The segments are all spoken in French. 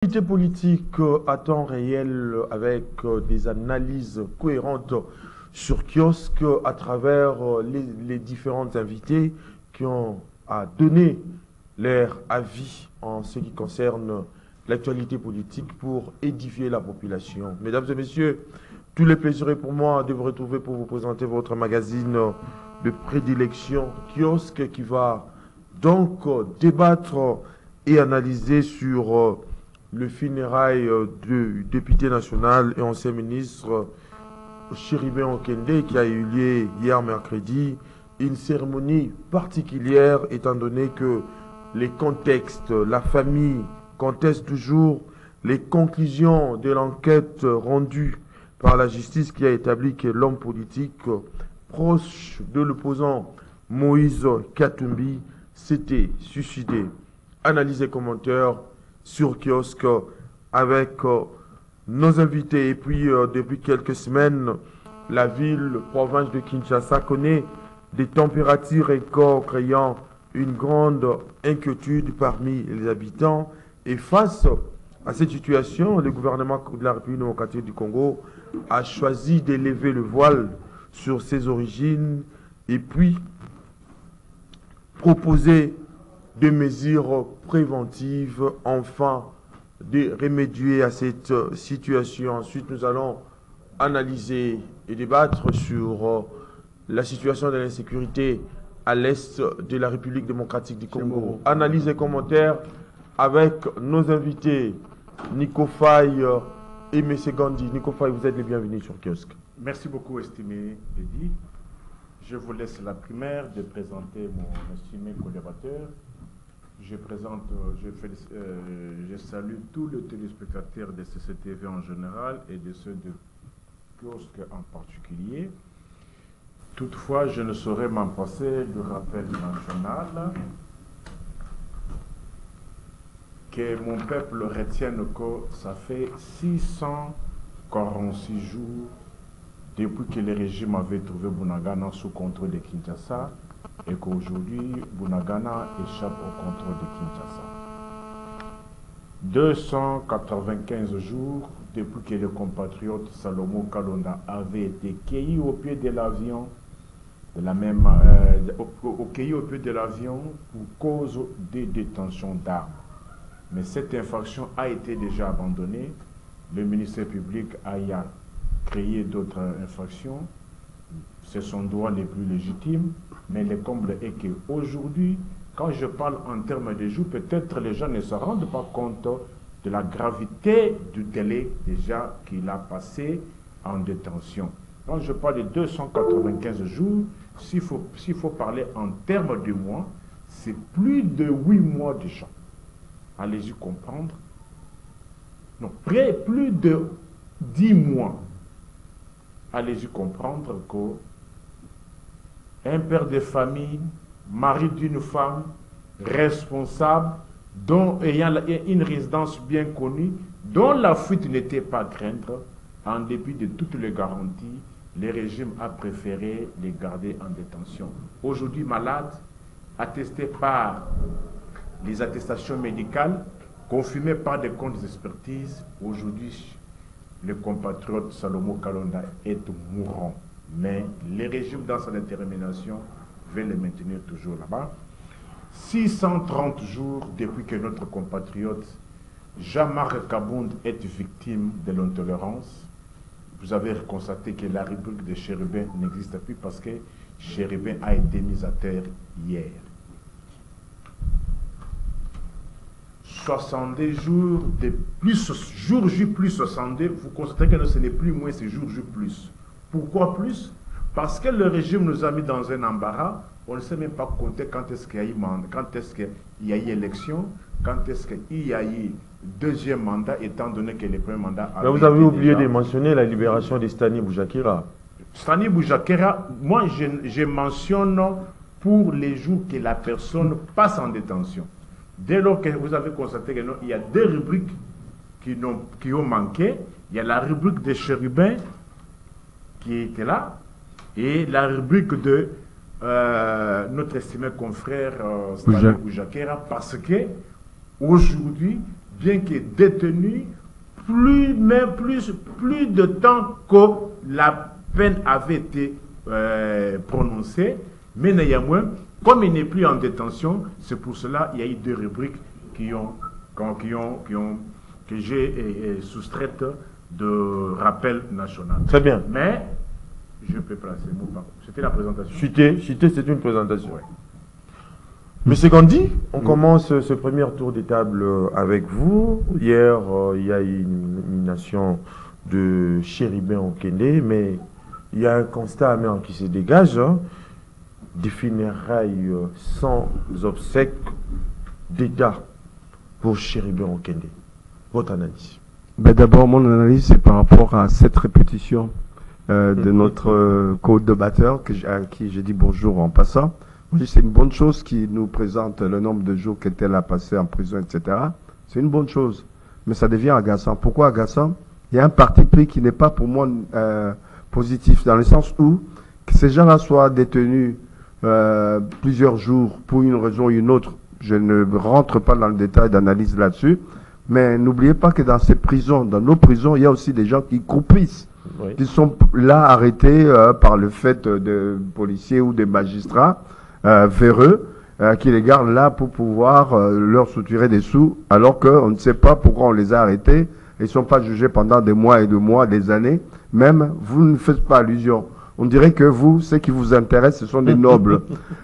L'actualité politique à temps réel avec des analyses cohérentes sur kiosque à travers les différents invités qui ont à donner leur avis en ce qui concerne l'actualité politique pour édifier la population. Mesdames et messieurs, tous les plaisirs est pour moi de vous retrouver pour vous présenter votre magazine de prédilection kiosque qui va donc débattre et analyser sur le funérail du député national et ancien ministre Chéribin Okende qui a eu lieu hier mercredi. Une cérémonie particulière étant donné que les contextes, la famille conteste toujours les conclusions de l'enquête rendue par la justice qui a établi que l'homme politique proche de l'opposant Moïse Katumbi s'était suicidé. Analyse et commentaires sur kiosque avec nos invités. Et puis, depuis quelques semaines, la ville, province de Kinshasa, connaît des températures records créant une grande inquiétude parmi les habitants. Et face à cette situation, le gouvernement de la République démocratique du Congo a choisi d'élever le voile sur ses origines et puis proposer des mesures préventives, enfin, de remédier à cette situation. Ensuite, nous allons analyser et débattre sur la situation de l'insécurité à l'est de la République démocratique du Congo. Analyse et commentaires avec nos invités, Nico Faye et M. Gandhi. Nico Faye, vous êtes les bienvenus sur Kiosque. Merci beaucoup, estimé Eddy. Je vous laisse la primaire de présenter mon estimé collaborateur. Je salue tous les téléspectateurs de CCTV en général et de ceux de Kiosque en particulier. Toutefois, je ne saurais m'en passer du rappel national que mon peuple retienne que ça fait 646 jours depuis que le régime avait trouvé Bunagana sous contrôle de Kinshasa et qu'aujourd'hui, Bunagana échappe au contrôle de Kinshasa. 295 jours depuis que le compatriote Salomo Kalonda avait été cueilli au pied de l'avion, au pied de l'avion pour cause de détention d'armes. Mais cette infraction a été déjà abandonnée. Le ministère public a créé d'autres infractions. C'est son droit le plus légitime. Mais le comble est qu'aujourd'hui, quand je parle en termes de jours, peut-être les gens ne se rendent pas compte de la gravité du délai déjà qu'il a passé en détention. Quand je parle de 295 jours, s'il faut parler en termes de mois, c'est plus de 8 mois déjà. Allez-y comprendre. Non, plus de 10 mois. Allez-y comprendre qu'un père de famille, mari d'une femme, responsable, ayant une résidence bien connue, dont la fuite n'était pas à craindre, en dépit de toutes les garanties, le régime a préféré les garder en détention. Aujourd'hui malade, attesté par les attestations médicales, confirmées par des comptes d'expertise, aujourd'hui, le compatriote Salomo Kalonda est mourant. Mais le régime, dans sa détermination, veut le maintenir toujours là-bas. 630 jours depuis que notre compatriote Jean-Marc Kabound est victime de l'intolérance. Vous avez constaté que la rubrique de Chérubin n'existe plus parce que Chérubin a été mis à terre hier. 70 jours de plus, jour J plus 62, vous constatez que ce n'est plus moins, c'est jour J plus. Pourquoi plus? Parce que le régime nous a mis dans un embarras. On ne sait même pas compter quand est-ce qu'il y a eu mandat, quand est-ce qu'il y a eu élection, quand est-ce qu'il y a eu deuxième mandat, étant donné que le premier mandat a. Mais vous avez oublié de mentionner la libération de Stani Boujakera. Stani Boujakera, moi je mentionne pour les jours que la personne passe en détention. Dès lors que vous avez constaté qu'il y a deux rubriques qui ont manqué, il y a la rubrique de Chérubin qui était là, et la rubrique de notre estimé confrère Stani Boujakera, parce que aujourd'hui, bien que détenu, plus de temps que la peine avait été prononcée, mais néanmoins, comme il n'est plus en détention, c'est pour cela qu'il y a eu 2 rubriques que j'ai soustraites de rappel national. Très bien. Mais, je peux placer le mot par contre. C'était la présentation. Cité, c'est une présentation. Ouais. Monsieur Gandhi, on commence ce premier tour des tables avec vous. Hier, il y a eu une nomination de Chéribin Okende, mais il y a un constat amer qui se dégage. Des funérailles sans obsèques d'État pour Chéribin Okende. Votre analyse? Ben d'abord, mon analyse, c'est par rapport à cette répétition de notre co-débatteur, à qui j'ai dit bonjour en passant. C'est une bonne chose qui nous présente le nombre de jours qu'elle a passé en prison, etc. C'est une bonne chose. Mais ça devient agaçant. Pourquoi agaçant? Il y a un parti pris qui n'est pas pour moi positif, dans le sens où que ces gens-là soient détenus plusieurs jours pour une raison ou une autre. Je ne rentre pas dans le détail d'analyse là-dessus. Mais n'oubliez pas que dans ces prisons, dans nos prisons, il y a aussi des gens qui croupissent, oui, qui sont là arrêtés par le fait de policiers ou des magistrats véreux qui les gardent là pour pouvoir leur soutirer des sous, alors qu'on ne sait pas pourquoi on les a arrêtés. Ils ne sont pas jugés pendant des mois et des mois, des années. Même, vous ne faites pas allusion. On dirait que vous, ce qui vous intéresse, ce sont des nobles.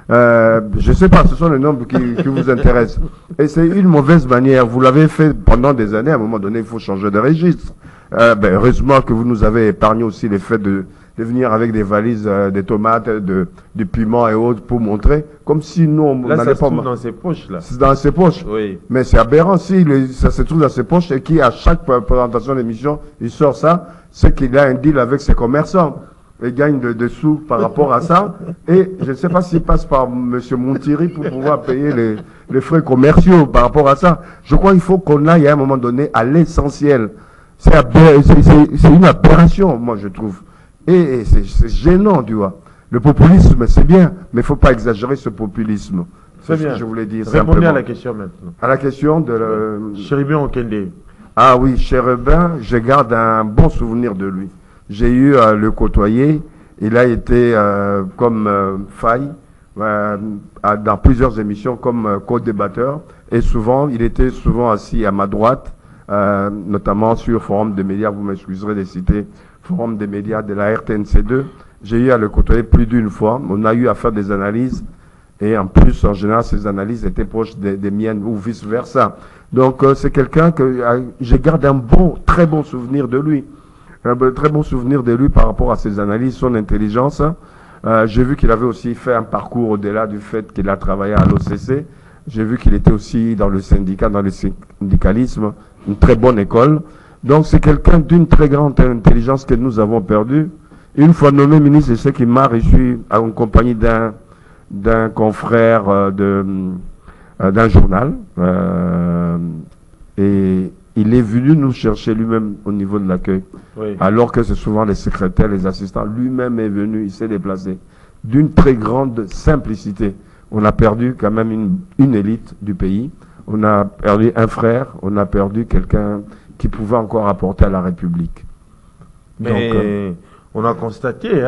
Je ne sais pas, ce sont les nobles qui vous intéressent. Et c'est une mauvaise manière. Vous l'avez fait pendant des années. À un moment donné, il faut changer de registre. Heureusement que vous nous avez épargné aussi les faits de venir avec des valises, des tomates, du piment et autres pour montrer. Comme si nous, on n'allait pas... Là, dans ses poches, là. C'est dans ses poches. Oui. Mais c'est aberrant. Si ça se trouve dans ses poches et qu'à chaque présentation d'émission, il sort ça, c'est qu'il a un deal avec ses commerçants. Et gagne de sous par rapport à ça. Et je ne sais pas s'il passe par M. Montiri pour pouvoir payer les frais commerciaux par rapport à ça. Je crois qu'il faut qu'on aille à un moment donné à l'essentiel. C'est une aberration, moi je trouve. Et c'est gênant, tu vois. Le populisme, c'est bien, mais il ne faut pas exagérer ce populisme. C'est bien. Ce que je voulais dire. Répondez à la question maintenant. À la question de... Chéribin Okende. Ah oui, Chéribin, je garde un bon souvenir de lui. J'ai eu à le côtoyer. Il a été comme faille dans plusieurs émissions comme co-débatteur. Et souvent, il était souvent assis à ma droite, notamment sur Forum des médias. Vous m'excuserez de citer Forum des médias de la RTNC2. J'ai eu à le côtoyer plus d'une fois. On a eu à faire des analyses. Et en plus, en général, ces analyses étaient proches des miennes ou vice-versa. Donc, c'est quelqu'un que je garde un très bon souvenir de lui. Un très bon souvenir de lui par rapport à ses analyses, son intelligence. J'ai vu qu'il avait aussi fait un parcours au-delà du fait qu'il a travaillé à l'OCC. J'ai vu qu'il était aussi dans le syndicat, dans le syndicalisme, une très bonne école. Donc c'est quelqu'un d'une très grande intelligence que nous avons perdu. Une fois nommé ministre, je sais qu'il m'a reçu en compagnie d'un confrère d'un journal. Et il est venu nous chercher lui-même au niveau de l'accueil. Oui. Alors que c'est souvent les secrétaires, les assistants. Lui-même est venu, il s'est déplacé. D'une très grande simplicité. On a perdu quand même une élite du pays. On a perdu un frère. On a perdu quelqu'un qui pouvait encore apporter à la République. Mais donc, on a constaté,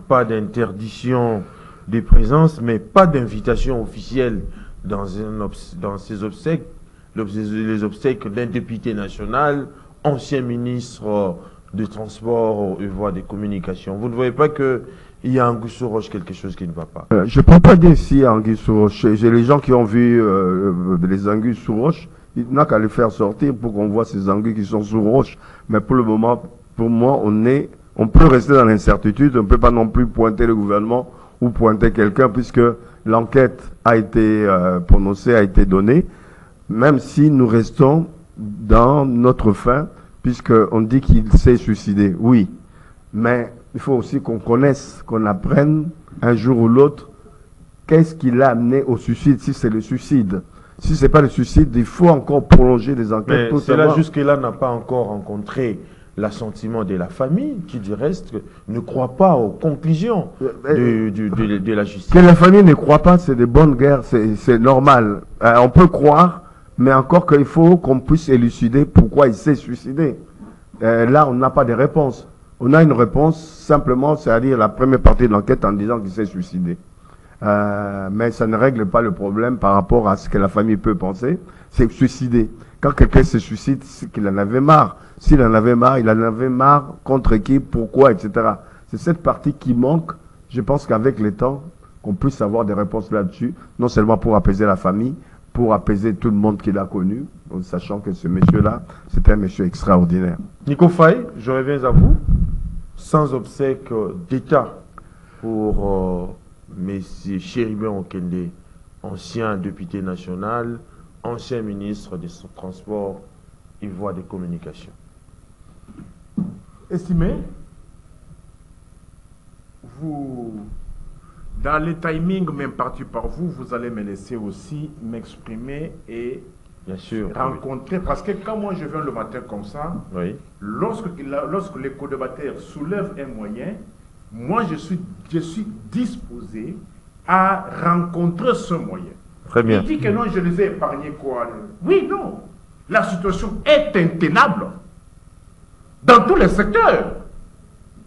pas d'interdiction des présences, mais pas d'invitation officielle dans ces obsèques. Les obsèques d'un député national, ancien ministre des Transports et voies des communications. Vous ne voyez pas qu'il y a Anguille sous roche quelque chose qui ne va pas? Je ne peux pas dire si Anguille sous roche. J'ai les gens qui ont vu les anguilles sous roche. Il n'a qu'à les faire sortir pour qu'on voit ces anguilles qui sont sous roche. Mais pour le moment, pour moi, on peut rester dans l'incertitude. On ne peut pas non plus pointer le gouvernement ou pointer quelqu'un puisque l'enquête a été prononcée, a été donnée. Même si nous restons dans notre fin, puisqu'on dit qu'il s'est suicidé, oui. Mais il faut aussi qu'on connaisse, qu'on apprenne un jour ou l'autre, qu'est-ce qui l'a amené au suicide, si c'est le suicide. Si ce n'est pas le suicide, il faut encore prolonger les enquêtes. Mais cela jusque-là n'a pas encore rencontré l'assentiment de la famille, qui du reste ne croit pas aux conclusions de la justice. Que la famille ne croit pas, c'est de bonne guerre, c'est normal. On peut croire, mais encore qu'il faut qu'on puisse élucider pourquoi il s'est suicidé. Là, on n'a pas de réponse. On a une réponse simplement, c'est-à-dire la première partie de l'enquête en disant qu'il s'est suicidé. Mais ça ne règle pas le problème par rapport à ce que la famille peut penser. C'est suicider. Quand quelqu'un se suicide, c'est qu'il en avait marre. S'il en avait marre, il en avait marre contre qui, pourquoi, etc. C'est cette partie qui manque. Je pense qu'avec le temps, qu'on puisse avoir des réponses là-dessus, non seulement pour apaiser la famille, pour apaiser tout le monde qu'il a connu, en sachant que ce monsieur-là, c'était un monsieur extraordinaire. Nico Faye, je reviens à vous. Sans obsèques d'État pour M. Chéribin Okende, ancien député national, ancien ministre des Transports et Voies de Communication. Estimé, vous, dans le timing même parti par vous, vous allez me laisser aussi m'exprimer et bien sûr rencontrer, parce que quand moi je viens le matin comme ça, oui. lorsque les co-débatteurs soulèvent un moyen, moi je suis disposé à rencontrer ce moyen. Très bien. Il dit que non, je les ai épargnés quoi? Oui, non. La situation est intenable dans tous les secteurs.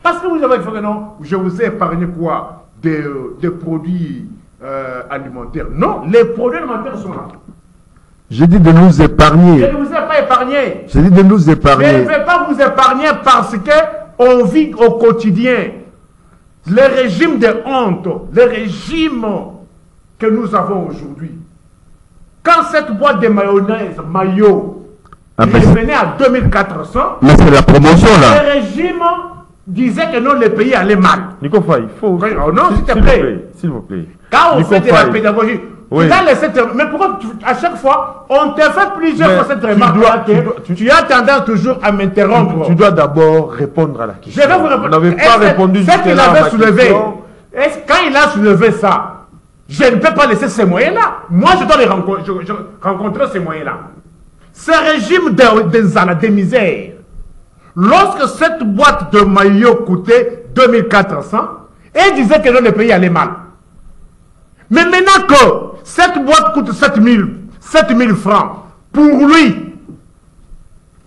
Parce que vous avez fait que non, je vous ai épargné quoi? Des produits alimentaires. Non, les produits alimentaires sont là. J'ai dit de nous épargner. Je ne vous ai pas épargné. J'ai dit de nous épargner. Je ne vais pas vous épargner parce qu'on vit au quotidien. Le régime de honte, le régime que nous avons aujourd'hui. Quand cette boîte de mayonnaise, mayo, revenait à 2400, mais c'est la promotion là. Le régime disait que non, le pays allait mal. Nico Faye, il faut... Oh non, s'il te plaît. S'il vous plaît. Quand on Nico fait de la Faye. pédagogie, Oui. tu as laissé mais pourquoi à chaque fois, on te fait plusieurs fois cette remarque, tu as tendance toujours à m'interrompre. Tu dois d'abord répondre à la question. Je vais vous répondre. Vous n'avez pas répondu Ce qu'il jusque-là à avait ma soulevé, question. quand il a soulevé ça, je ne peux pas laisser ces moyens-là. Moi, je dois les rencontrer ces moyens-là. Ce régime de misère, lorsque cette boîte de maillot coûtait 2400, et il disait que le pays allait mal. Mais maintenant que cette boîte coûte 7000 francs, pour lui,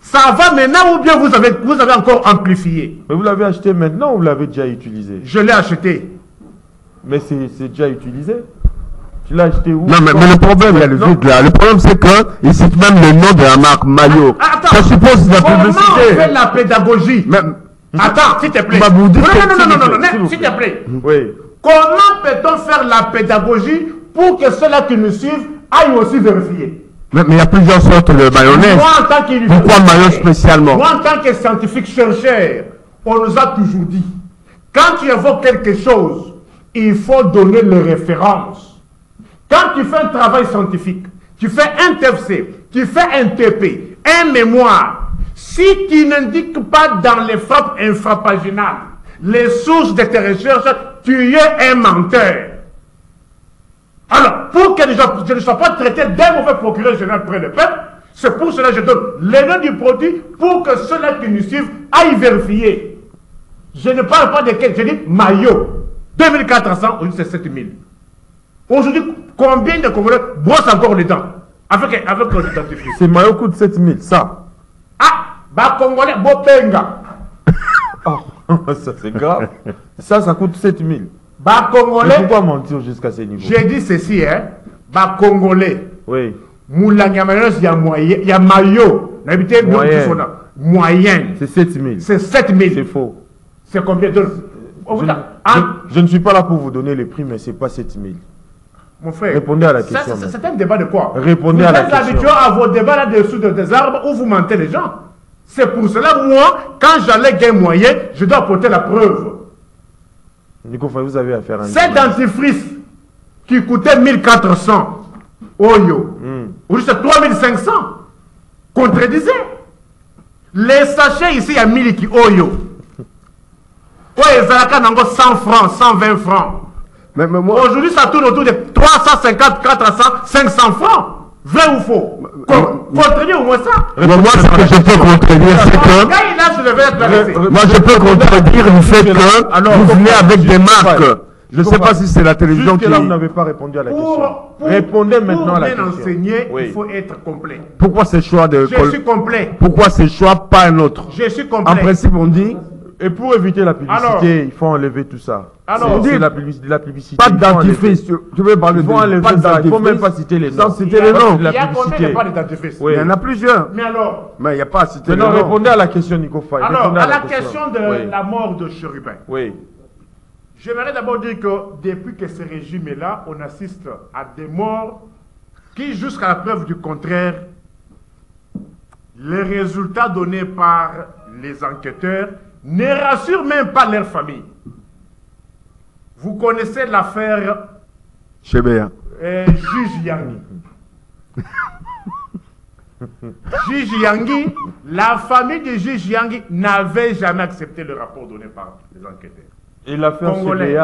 ça va maintenant ou bien vous avez encore amplifié? Mais vous l'avez acheté maintenant ou vous l'avez déjà utilisé? Je l'ai acheté. Mais c'est déjà utilisé. Tu l'as acheté où? Non, mais le problème, il y a le vide là. Le problème, c'est qu'il cite même le nom de la marque Maillot. Attends, Ça suppose de la comment publicité. on fait la pédagogie? Attends, s'il te plaît. Non, s'il te plaît. Oui. Comment peut-on faire la pédagogie pour que ceux-là qui nous suivent aillent aussi vérifier? Mais il y a plusieurs sortes de mayonnaise. Moi, en tant Pourquoi maillot spécialement? Moi, en tant que scientifique chercheur, on nous a toujours dit, quand tu évoques quelque chose, il faut donner les références. Quand tu fais un travail scientifique, tu fais un TFC, tu fais un TP, un mémoire, si tu n'indiques pas dans les frappes infrapaginales les sources de tes recherches, tu es un menteur. Alors, pour que je ne sois pas traité d'un mauvais procureur général près le peuple, c'est pour cela que je donne le nom du produit pour que ceux-là qui nous suivent aillent vérifier. Je ne parle pas de quel, je dis maillot. 2400, aujourd'hui c'est 7000. Aujourd'hui, combien de Congolais brossent encore les dents avec le dentifrice? Ces maillots coûtent 7000, ça. Ah, bah Congolais, bopenga. Oh, ça c'est grave. Ça coûte 7000. Bah Congolais. Pourquoi mentir jusqu'à ce niveau? J'ai dit ceci, hein. Bah Congolais. Oui. Moulangamanos, il y a moyen, il y a maillot. Moyenne. C'est 7000. C'est 7000. C'est faux. C'est combien de... Je ne suis pas là pour vous donner les prix, mais c'est pas 7000. Mon frère, répondez à la question. C'est un débat de quoi? Répondez à la question. Vous êtes habitué à vos débats là-dessous des arbres où vous mentez les gens. C'est pour cela, moi, quand j'allègue un moyen, je dois apporter la preuve. Nico Faye, vous avez affaire à un... C'est dentifrice qui coûtait 1400 Oyo. Aujourd'hui, c'est 3500. Contredisez. Les sachets ici, il y a 1000 qui Oyo. Ouais, Zalaka n'a 100 francs, 120 francs. Mais moi... Aujourd'hui, ça tourne autour de 350, 400, 500 francs. Vrai ou faux? Contredire au moins ça. Moi, ce que je peux contredire, c'est que... Quand il a soulevé la Moi, je peux contredire le fait que vous venez avec des marques. Je ne sais pas si c'est la télévision qui... Jusque-là, vous n'avez pas répondu à la question. Répondez maintenant à la question. Pour bien enseigner, Oui. il faut être complet. Pourquoi ces choix de... Je suis complet. Pourquoi ces choix, pas un autre? Je suis complet. En principe, on dit... Et pour éviter la publicité, Alors, il faut enlever tout ça. Alors, C'est la publicité. Pas il faut d'antifrice. enlever. Tu veux parler Il faut de... enlever Pas ça. Il ne faut même d'antifrice. pas citer les Sans noms. citer les noms. Il y a combien publicité. de pas de dentifrice? Oui. Il y en a plusieurs. Mais alors, Mais il n'y a pas à citer les Maintenant, noms. répondez à la question, Nico Faye. alors Répondez à la question de Oui. la mort de Chérubin, Oui. j'aimerais d'abord dire que depuis que ce régime est là, on assiste à des morts qui, jusqu'à la preuve du contraire, les résultats donnés par les enquêteurs ne rassurent même pas leur famille. Vous connaissez l'affaire Chebea. Juge Yangi. Juge Yangi, la famille de Juge Yangi n'avait jamais accepté le rapport donné par les enquêteurs. Et l'affaire Congolais.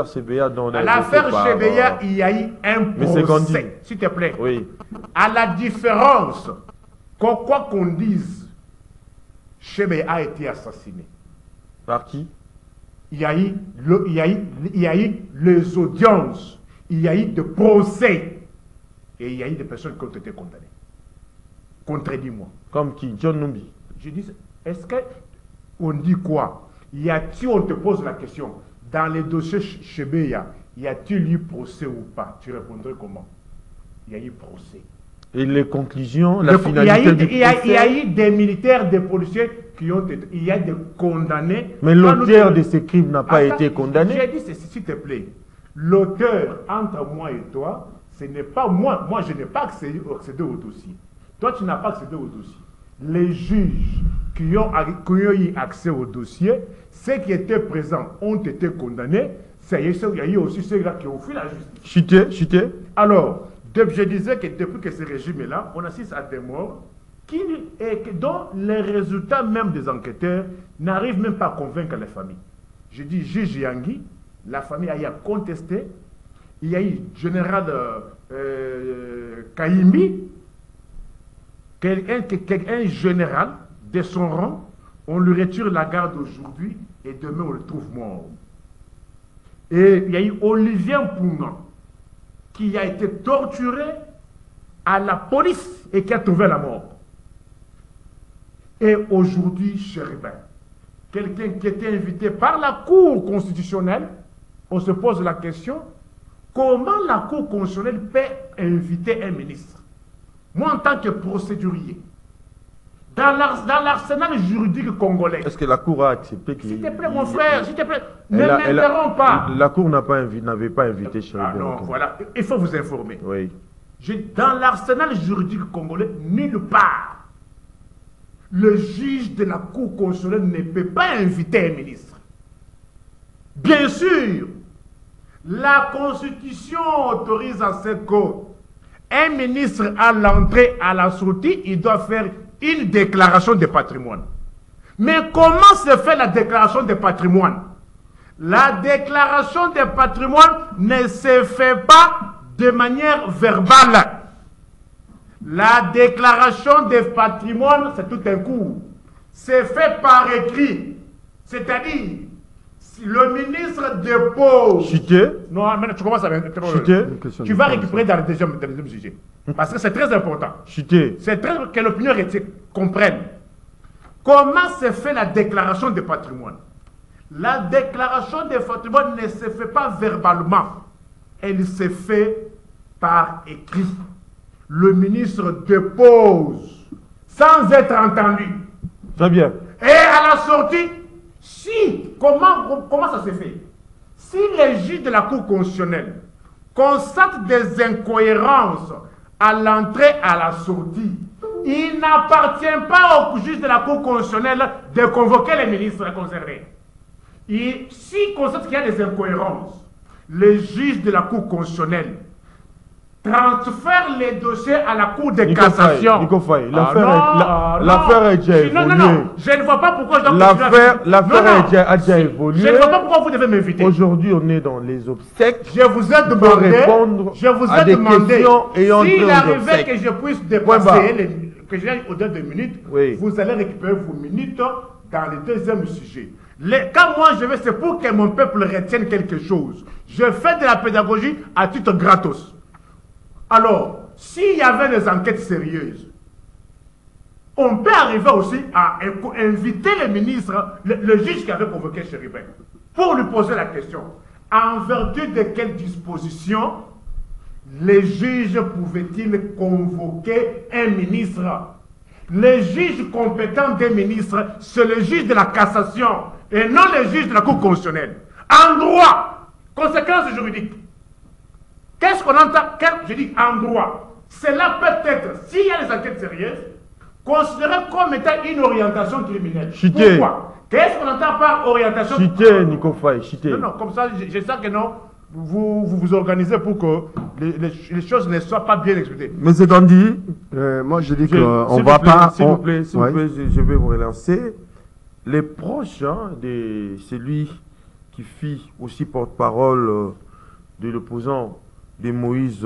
CBA dont on a L'affaire évoqué par, Chebea, il y a eu un Monsieur Gandhi. procès, s'il te plaît. Oui. À la différence quoi qu'on dise, Chebea a été assassiné. Par qui? Il y a eu les audiences, il y a eu des procès et il y a eu des personnes qui ont été condamnées. Contredis-moi. Comme qui? John Numbi. Je dis, est-ce qu'on dit quoi? Y a-t-il, on te pose la question, dans les dossiers Chebea, y a-t-il eu procès ou pas? Tu répondrais comment? Il y a eu procès. Et les conclusions, la finalité du procès. Il y a eu des militaires, des policiers qui ont été, il y a des condamnés. Mais l'auteur de ces crimes n'a pas été condamné. J'ai dit ceci, s'il te plaît. L'auteur, entre moi et toi, ce n'est pas moi. Moi, je n'ai pas accédé au dossier. Toi, tu n'as pas accédé au dossier. Les juges qui ont eu accès au dossier, ceux qui étaient présents ont été condamnés. Il y a eu aussi ceux-là qui ont fui la justice. Chuté. Alors, je disais que depuis que ce régime est là, on assiste à des morts dont les résultats même des enquêteurs n'arrivent même pas à convaincre les familles. Je dis juge Yangi, la famille a eu à contester. Il y a eu général Kaimbi, un général de son rang, on lui retire la garde aujourd'hui et demain on le trouve mort. Et il y a eu Olivier Mpunga qui a été torturé à la police et qui a trouvé la mort. Et aujourd'hui, Chérubin, quelqu'un qui était invité par la Cour constitutionnelle, on se pose la question, comment la Cour constitutionnelle peut inviter un ministre? Moi, en tant que procédurier, dans l'arsenal juridique congolais... Est-ce que la Cour a accepté qu'il... S'il te plaît, mon frère, s'il te plaît, ne m'interromps pas. La Cour n'avait pas invité Chérubin. Ah non, voilà, il faut vous informer. Oui. Dans l'arsenal juridique congolais, nulle part, le juge de la Cour constitutionnelle ne peut pas inviter un ministre. Bien sûr, la Constitution autorise à ce qu'un ministre à l'entrée, à la sortie, il doit faire une déclaration de patrimoine. Mais comment se fait la déclaration de patrimoine? La déclaration de patrimoine ne se fait pas de manière verbale. La déclaration de patrimoine, c'est tout un coup. C'est fait par écrit. C'est-à-dire, si le ministre dépose... Chuté. Non, maintenant tu commences à Chuté. Tu vas récupérer dans le deuxième sujet. Parce que c'est très important. Chuté. C'est très que l'opinion comprenne. Comment se fait la déclaration de patrimoine? La déclaration de patrimoine ne se fait pas verbalement. Elle se fait par écrit. Le ministre dépose sans être entendu. Très bien. Et à la sortie, comment ça se fait? Si les juges de la Cour constitutionnelle constatent des incohérences à l'entrée, à la sortie, il n'appartient pas aux juges de la Cour constitutionnelle de convoquer les ministres concernés. S'ils constatent qu'il y a des incohérences, les juges de la Cour constitutionnelle transfèrent les dossiers à la Cour de cassation. Nico Faye, l'affaire est déjà évoluée. Non, je ne vois pas pourquoi je dois L'affaire a déjà évolué. Je ne vois pas pourquoi vous devez m'inviter. Aujourd'hui, on est dans les obsèques. Je vous ai demandé, répondre à des questions ayant trait aux s'il arrivait obsèques. que je puisse dépasser, que j'aille au-delà de minutes, Oui. vous allez récupérer vos minutes dans le deuxième sujet. Quand moi je vais, c'est pour que mon peuple retienne quelque chose. Je fais de la pédagogie à titre gratos. Alors, s'il y avait des enquêtes sérieuses, on peut arriver aussi à inviter le ministre, le juge qui avait convoqué Chéribin, pour lui poser la question. En vertu de quelles dispositions les juges pouvaient-ils convoquer un ministre? Le juge compétent des ministres, c'est le juge de la cassation et non le juge de la Cour constitutionnelle. En droit, conséquences juridiques. Qu'est-ce qu'on entend? Je dis en droit. Cela peut être, s'il y a des enquêtes sérieuses, considéré comme étant une orientation criminelle. Chité. Pourquoi? Qu'est-ce qu'on entend par orientation criminelle? Chité, Nico Faye, chité. Non, comme ça, je sens que non. Vous organisez pour que les choses ne soient pas bien expliquées. Mais c'est dit, moi je dis qu'on va pas... S'il vous plaît, je vais vous relancer. Les proches de celui qui fit aussi porte-parole de l'opposant de Moïse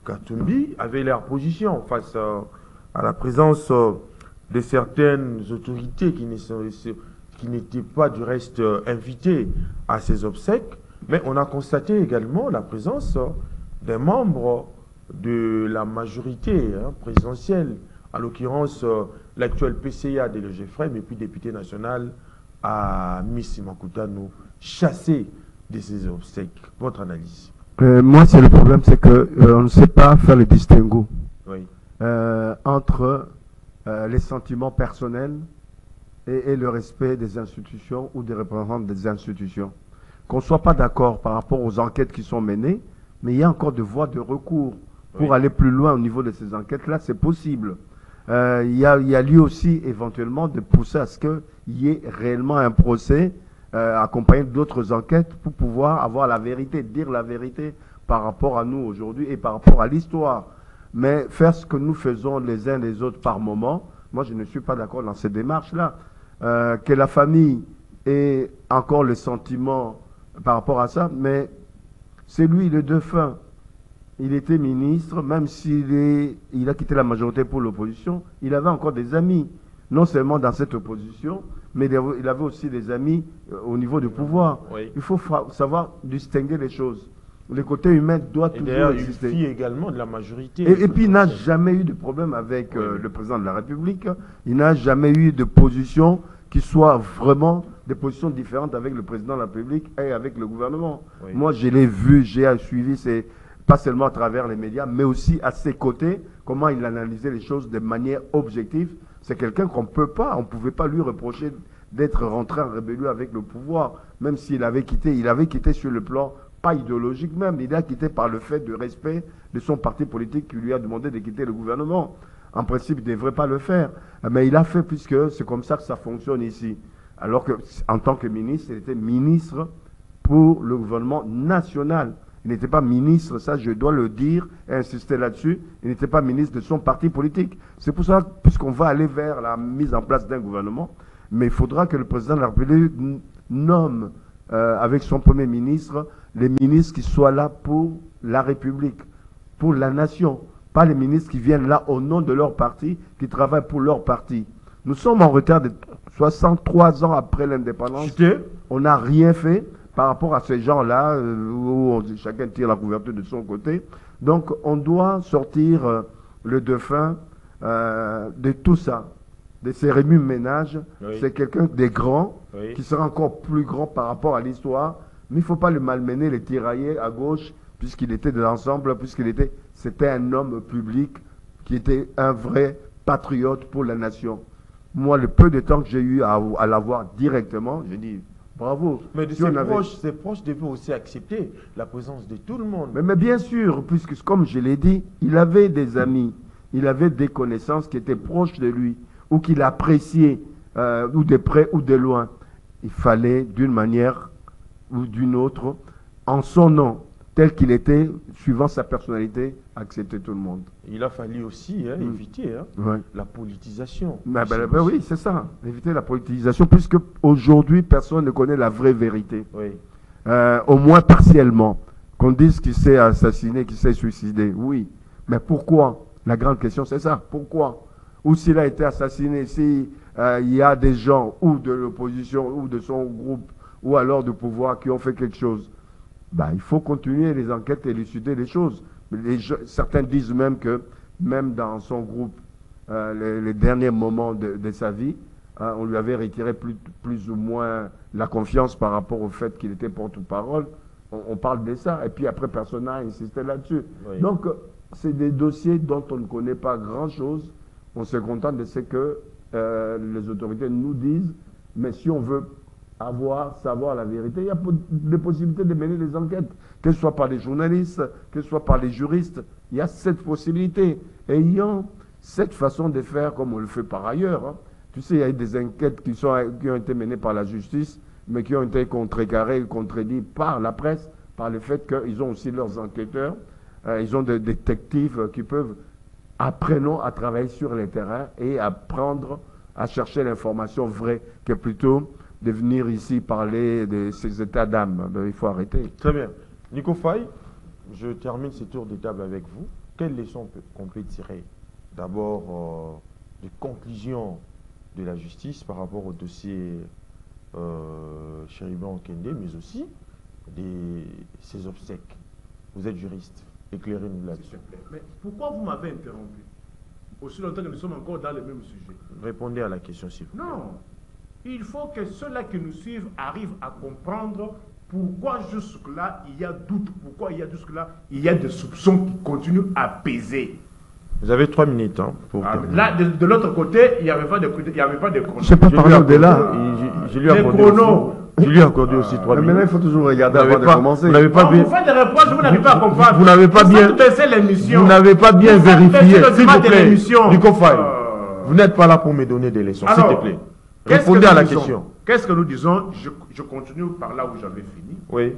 Katumbi avaient leur position face à la présence de certaines autorités qui n'étaient pas du reste invitées à ces obsèques. Mais on a constaté également la présence des membres de la majorité présidentielle, en l'occurrence l'actuel PCA de l'EGFREM et puis député national à Miss Makutano, chassé de ces obsèques. Votre analyse? Moi, c'est le problème, c'est qu'on ne sait pas faire le distinguo entre les sentiments personnels et le respect des institutions ou des représentants des institutions. Qu'on ne soit pas d'accord par rapport aux enquêtes qui sont menées, mais il y a encore de voies de recours pour aller plus loin au niveau de ces enquêtes-là, c'est possible. Il y a lieu aussi éventuellement de pousser à ce qu'il y ait réellement un procès accompagné d'autres enquêtes pour pouvoir avoir la vérité, dire la vérité par rapport à nous aujourd'hui et par rapport à l'histoire. Mais faire ce que nous faisons les uns les autres par moment, moi je ne suis pas d'accord dans cette démarche-là. Que la famille ait encore le sentiment par rapport à ça, mais c'est lui le défunt. Il était ministre, même s'il a quitté la majorité pour l'opposition, il avait encore des amis, non seulement dans cette opposition, mais il avait aussi des amis au niveau du pouvoir. Oui. Il faut savoir distinguer les choses. Le côté humain doit toujours exister. Il fit également de la majorité. Et puis il n'a jamais eu de problème avec le président de la République. Il n'a jamais eu de position qui soit vraiment des positions différentes avec le président de la République et avec le gouvernement. Oui. Moi, je l'ai vu, j'ai suivi, c'est pas seulement à travers les médias, mais aussi à ses côtés, comment il analysait les choses de manière objective. C'est quelqu'un qu'on ne pouvait pas lui reprocher d'être rentré en rébellion avec le pouvoir, même s'il avait quitté sur le plan pas idéologique même, il a quitté par le fait de respect de son parti politique qui lui a demandé de quitter le gouvernement. En principe, il ne devrait pas le faire, mais il a fait puisque c'est comme ça que ça fonctionne ici. Alors qu'en tant que ministre, il était ministre pour le gouvernement national. Il n'était pas ministre, ça je dois le dire et insister là-dessus, il n'était pas ministre de son parti politique. C'est pour ça, puisqu'on va aller vers la mise en place d'un gouvernement, mais il faudra que le président de la République nomme avec son premier ministre les ministres qui soient là pour la République, pour la nation, pas les ministres qui viennent là au nom de leur parti, qui travaillent pour leur parti. Nous sommes en retard de 63 ans après l'indépendance. On n'a rien fait par rapport à ces gens-là, où chacun tire la couverture de son côté. Donc, on doit sortir le dauphin de tout ça, de ces remue-ménages. Oui. C'est quelqu'un des grands, oui, qui sera encore plus grand par rapport à l'histoire. Mais il ne faut pas le malmener, le tirailler à gauche, puisqu'il était de l'ensemble, c'était un homme public qui était un vrai patriote pour la nation. Moi, le peu de temps que j'ai eu à l'avoir directement, j'ai dit bravo. Mais de ses proches devaient aussi accepter la présence de tout le monde. Mais bien sûr, puisque comme je l'ai dit, il avait des amis, il avait des connaissances qui étaient proches de lui, ou qu'il appréciait, ou de près ou de loin. Il fallait, d'une manière ou d'une autre, en son nom, tel qu'il était, suivant sa personnalité, accepter tout le monde. Il a fallu aussi éviter la politisation. Oui, c'est ça, éviter la politisation, puisque aujourd'hui, personne ne connaît la vraie vérité. Oui. Au moins partiellement. Qu'on dise qu'il s'est assassiné, qu'il s'est suicidé, oui. Mais pourquoi? La grande question, c'est ça. Pourquoi? Ou s'il a été assassiné, si il y a des gens ou de l'opposition ou de son groupe ou alors du pouvoir qui ont fait quelque chose, bah, il faut continuer les enquêtes et élucider les choses. Certains disent même que même dans son groupe, les derniers moments de sa vie, on lui avait retiré plus ou moins la confiance par rapport au fait qu'il était porte-parole. On parle de ça. Et puis après, personne n'a insisté là-dessus. Oui. Donc, c'est des dossiers dont on ne connaît pas grand-chose. On se contente de ce que les autorités nous disent. Mais si on veut savoir la vérité, il y a des possibilités de mener des enquêtes, que ce soit par les journalistes, que ce soit par les juristes. Il y a cette possibilité. Ayant cette façon de faire comme on le fait par ailleurs, hein. Tu sais, il y a eu des enquêtes qui ont été menées par la justice, mais qui ont été contrecarrées, contredites par la presse, par le fait qu'ils ont aussi leurs enquêteurs, ils ont des détectives qui peuvent, apprenons à travailler sur le terrain et apprendre à chercher l'information vraie, que plutôt de venir ici parler de ces états d'âme. Ben, il faut arrêter. Très bien. Nico Faye, je termine ce tour de table avec vous. Quelles leçons qu'on peut tirer? D'abord, des conclusions de la justice par rapport au dossier Chéribin Okende, mais aussi ses obsèques. Vous êtes juriste, éclairez-nous là-dessus. Mais pourquoi vous m'avez interrompu aussi longtemps que nous sommes encore dans le même sujet? Répondez à la question, s'il vous plaît. Non, il faut que ceux-là qui nous suivent arrivent à comprendre pourquoi jusque-là il y a doute, pourquoi il y a jusque-là il y a des soupçons qui continuent à peser. Vous avez 3 minutes pour là, de l'autre côté, il n'y avait pas de chrono. Je ne sais pas parler au-delà. Je lui ai accordé aussi 3 minutes. Maintenant, il faut toujours regarder avant de commencer. Vous n'avez pas bien. Vous faites des réponses, vous n'avez pas à comprendre. Vous n'avez pas bien. L'émission. Vous n'avez pas bien vérifié. S'il vous plaît. Nico Faye, vous n'êtes pas là pour me donner des leçons. S'il te plaît. Répondez à la question. Qu'est-ce que nous disons? Je continue par là où j'avais fini. Oui.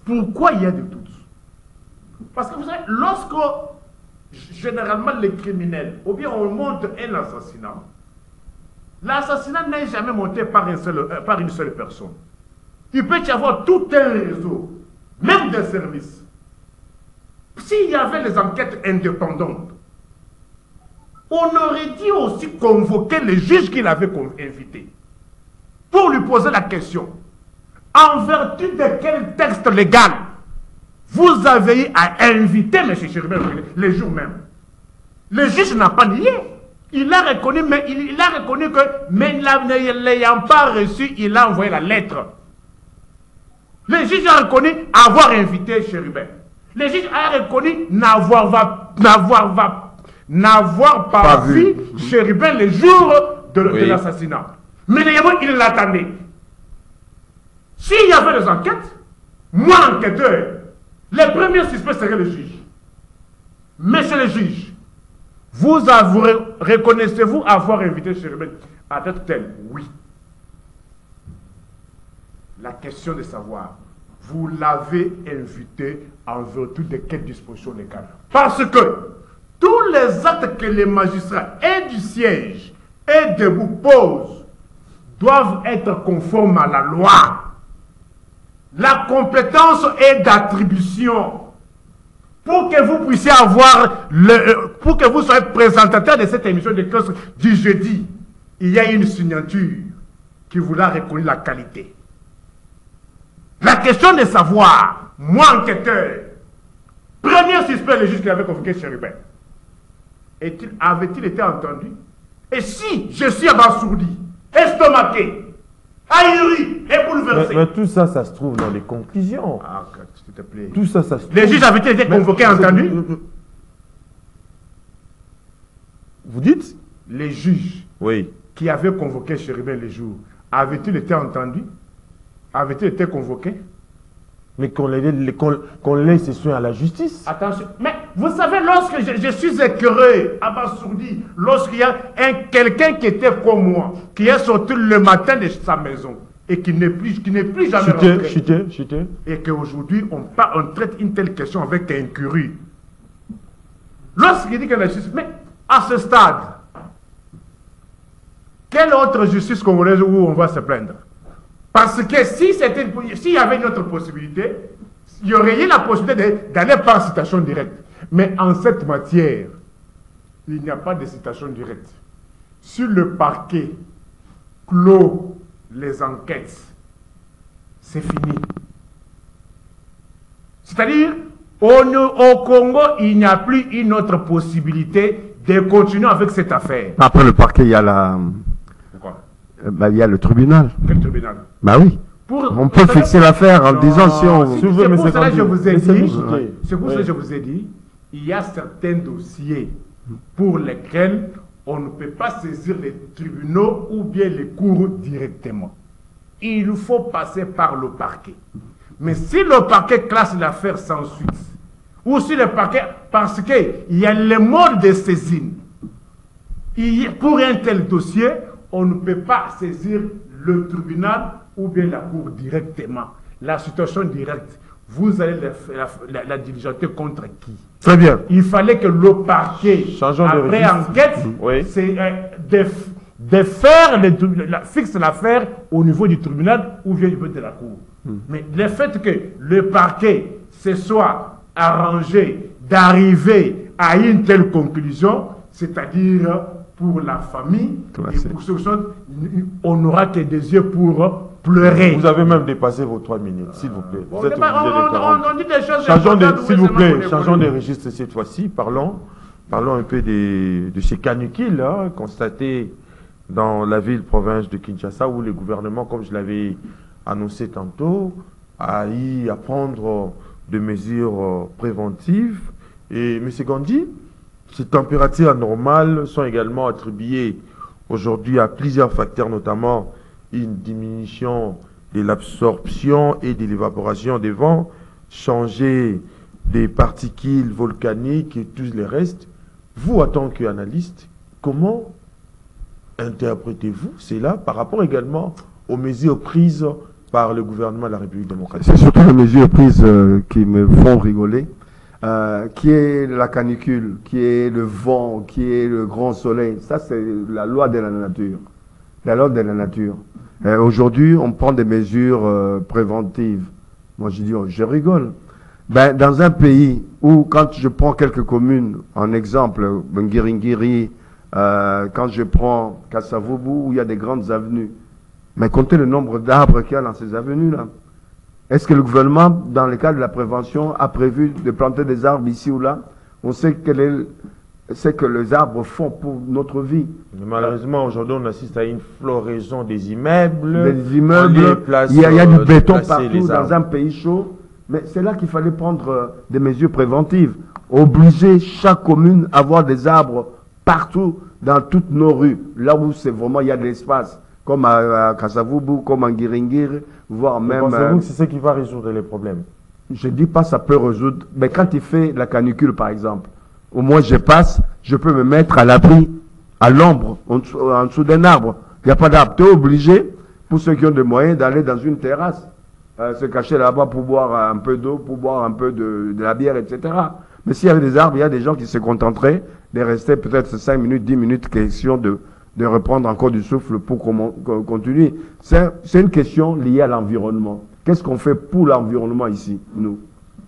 Pourquoi il y a de doutes? Parce que vous savez, lorsque généralement les criminels, ou bien on monte un assassinat, l'assassinat n'est jamais monté par une seule personne. Il peut y avoir tout un réseau, même des services. S'il y avait les enquêtes indépendantes, on aurait dû aussi convoquer les juges qu'il avait invité pour lui poser la question. En vertu de quel texte légal vous avez à inviter M. Chéribin les jours même? Le juge n'a pas nié. Il a reconnu, mais il a reconnu que, mais ne l'ayant pas reçu, il a envoyé la lettre. Le juge a reconnu avoir invité Chéribin. Le juge a reconnu n'avoir pas vu Chéribin le jour de l'assassinat. Mais néanmoins, il l'attendait. S'il y avait des enquêtes, moi, enquêteur, les premiers suspects seraient le juge. Monsieur le juge, reconnaissez-vous avoir invité Chéribin à date telle? Oui. La question de savoir, vous l'avez invité en vertu de quelle disposition légale? Parce que tous les actes que les magistrats et du siège et debout posent doivent être conformes à la loi. La compétence est d'attribution. Pour que vous puissiez pour que vous soyez présentateur de cette émission de classe du jeudi, il y a une signature qui vous a reconnu la qualité. La question de savoir, moi enquêteur, premier suspect, le juge qui avait convoqué Chéribin, avait-il été entendu? Et si je suis abasourdi, estomaqué, ahuri et bouleversé. Mais tout ça, ça se trouve dans les conclusions. Ah, s'il te plaît. Tout ça, ça se trouve. Les juges avaient été convoqués, entendus? Vous dites? Les juges qui avaient convoqué Chéribin les jours, avaient-ils été entendus? Avaient-ils été convoqués? Mais qu'on laisse soin à la justice. Attention, mais vous savez, lorsque je suis écœuré, abasourdi, lorsqu'il y a quelqu'un qui était comme moi, qui est sorti le matin de sa maison et qui n'est plus jamais rentré, et qu'aujourd'hui on traite une telle question avec incurie. Lorsqu'il dit que la justice, mais à ce stade, quelle autre justice congolaise où on va se plaindre? Parce que s'il y avait une autre possibilité, il y aurait eu la possibilité d'aller par citation directe. Mais en cette matière, il n'y a pas de citation directe. si le parquet clôt les enquêtes, c'est fini. C'est-à-dire, au Congo, il n'y a plus une autre possibilité de continuer avec cette affaire. Après le parquet, il y a il y a le tribunal. Quel tribunal? Bah oui. On peut fixer l'affaire en disant si on... C'est pour cela que je vous ai dit, c'est pour ça que je vous ai dit, il y a certains dossiers pour lesquels on ne peut pas saisir les tribunaux ou bien les cours directement. Il faut passer par le parquet. Mais si le parquet classe l'affaire sans suite, ou si le parquet, parce qu'il y a le mode de saisine, pour un tel dossier, on ne peut pas saisir le tribunal ou bien la cour directement. La situation directe, vous allez la diligenter contre qui? Très bien. Il fallait que le parquet, après enquête, c'est fixe l'affaire au niveau du tribunal ou bien au niveau de la cour. Mais le fait que le parquet se soit arrangé d'arriver à une telle conclusion, c'est-à-dire pour la famille et pour ceux qui sont, on n'aura que des yeux pour pleurer. Vous avez même dépassé vos 3 minutes, s'il vous plaît. Vous êtes obligé on dit des choses s'il vous plaît, changeons de registre cette fois-ci. Parlons un peu de ces canicules constatées dans la ville-province de Kinshasa, où le gouvernement, comme je l'avais annoncé tantôt, a eu à prendre des mesures préventives. Et M. Gandhi, ces températures anormales sont également attribuées aujourd'hui à plusieurs facteurs, notamment une diminution de l'absorption et de l'évaporation des vents, changer des particules volcaniques et tous les restes. Vous, en tant qu'analyste, comment interprétez-vous cela par rapport également aux mesures prises par le gouvernement de la République démocratique? C'est surtout les mesures prises qui me font rigoler. Qui est la canicule, qui est le vent, qui est le grand soleil. Ça, c'est la loi de la nature. La loi de la nature. Aujourd'hui, on prend des mesures préventives. Moi, je dis, je rigole. Ben, dans un pays où, quand je prends quelques communes, en exemple, Ngiringiri, quand je prends Kasavubu, où il y a des grandes avenues, mais comptez le nombre d'arbres qu'il y a dans ces avenues-là. Est-ce que le gouvernement, dans le cadre de la prévention, a prévu de planter des arbres ici ou là? On sait que les arbres font pour notre vie. Mais malheureusement, aujourd'hui, on assiste à une floraison des immeubles. Des immeubles, il y a du béton partout dans un pays chaud. Mais c'est là qu'il fallait prendre des mesures préventives. Obliger chaque commune à avoir des arbres partout, dans toutes nos rues. Là où c'est vraiment, il y a de l'espace. Comme à Kasavubu, comme à Ngiringiri, voire même... Pensez-vous que c'est ce qui va résoudre les problèmes? Je ne dis pas ça peut résoudre, mais quand il fait la canicule, par exemple, au moins je passe, je peux me mettre à l'abri, à l'ombre, en dessous d'un arbre. Il n'y a pas d'arbre. Tu es obligé, pour ceux qui ont des moyens, d'aller dans une terrasse, se cacher là-bas pour boire un peu d'eau, pour boire un peu de la bière, etc. Mais s'il y avait des arbres, il y a des gens qui se contenteraient de rester peut-être 5 minutes, 10 minutes, question de reprendre encore du souffle pour continuer. C'est une question liée à l'environnement. Qu'est-ce qu'on fait pour l'environnement ici, nous?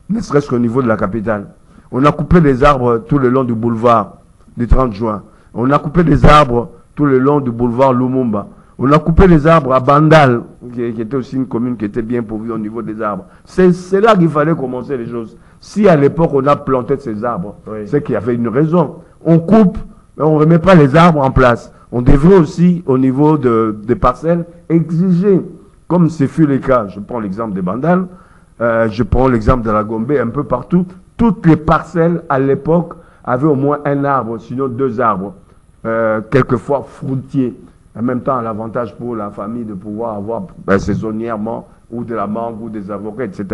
Ne serait-ce qu'au niveau de la capitale. On a coupé des arbres tout le long du boulevard du 30 juin. On a coupé des arbres tout le long du boulevard Lumumba. On a coupé des arbres à Bandal, qui était aussi une commune qui était bien pourvue au niveau des arbres. C'est là qu'il fallait commencer les choses. Si à l'époque on a planté ces arbres, c'est qu'il y avait une raison. On coupe, mais on ne remet pas les arbres en place. On devrait aussi, au niveau des parcelles, exiger, comme ce fut le cas, je prends l'exemple de Bandal, je prends l'exemple de la Gombe, un peu partout, toutes les parcelles à l'époque avaient au moins un arbre, sinon 2 arbres, quelquefois fruitiers. En même temps, l'avantage pour la famille de pouvoir avoir saisonnièrement ou de la mangue ou des avocats, etc.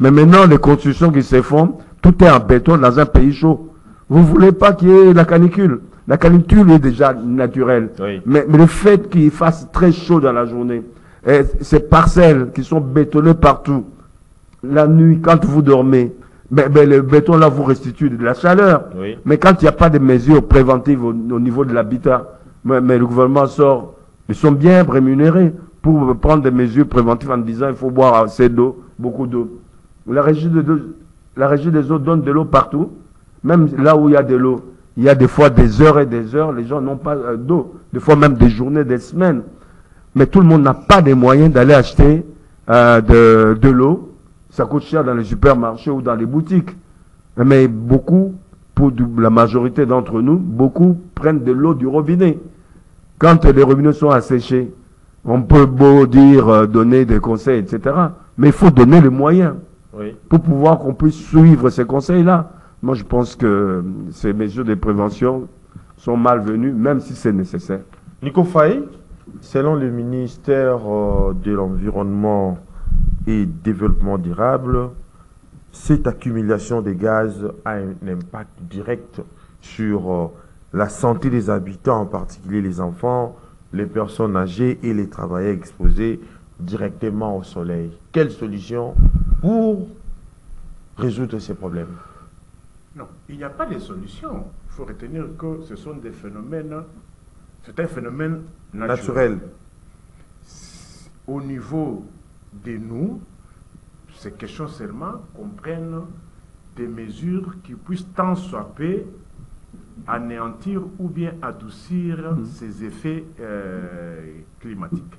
Mais maintenant, les constructions qui se font, tout est en béton dans un pays chaud. Vous ne voulez pas qu'il y ait la canicule. La canicule est déjà naturelle. Oui. Mais le fait qu'il fasse très chaud dans la journée, et ces parcelles qui sont bétonnées partout, la nuit, quand vous dormez, le béton là vous restitue de la chaleur. Oui. Mais quand il n'y a pas de mesures préventives au niveau de l'habitat, mais le gouvernement sort, ils sont bien rémunérés pour prendre des mesures préventives en disant il faut boire assez d'eau, beaucoup d'eau. La régie des eaux donne de l'eau partout, même là où il y a de l'eau. il y a des fois des heures et des heures, les gens n'ont pas d'eau, des fois même des journées, des semaines. Mais tout le monde n'a pas les moyens d'aller acheter de l'eau. Ça coûte cher dans les supermarchés ou dans les boutiques. Mais beaucoup, pour la majorité d'entre nous, beaucoup prennent de l'eau du robinet. Quand les robinets sont asséchés, on peut beau dire, donner des conseils, etc. Mais il faut donner les moyens pour pouvoir qu'on puisse suivre ces conseils-là. Moi, je pense que ces mesures de prévention sont malvenues, même si c'est nécessaire. Nico Faye, selon le ministère de l'Environnement et Développement durable, cette accumulation des gaz a un impact direct sur la santé des habitants, en particulier les enfants, les personnes âgées et les travailleurs exposés directement au soleil. Quelle solution pour résoudre ces problèmes? Non, il n'y a pas de solution. Il faut retenir que ce sont des phénomènes, c'est un phénomène naturel. Au niveau de nous, c'est question seulement qu'on prenne des mesures qui puissent tant soit peu anéantir ou bien adoucir ces effets climatiques.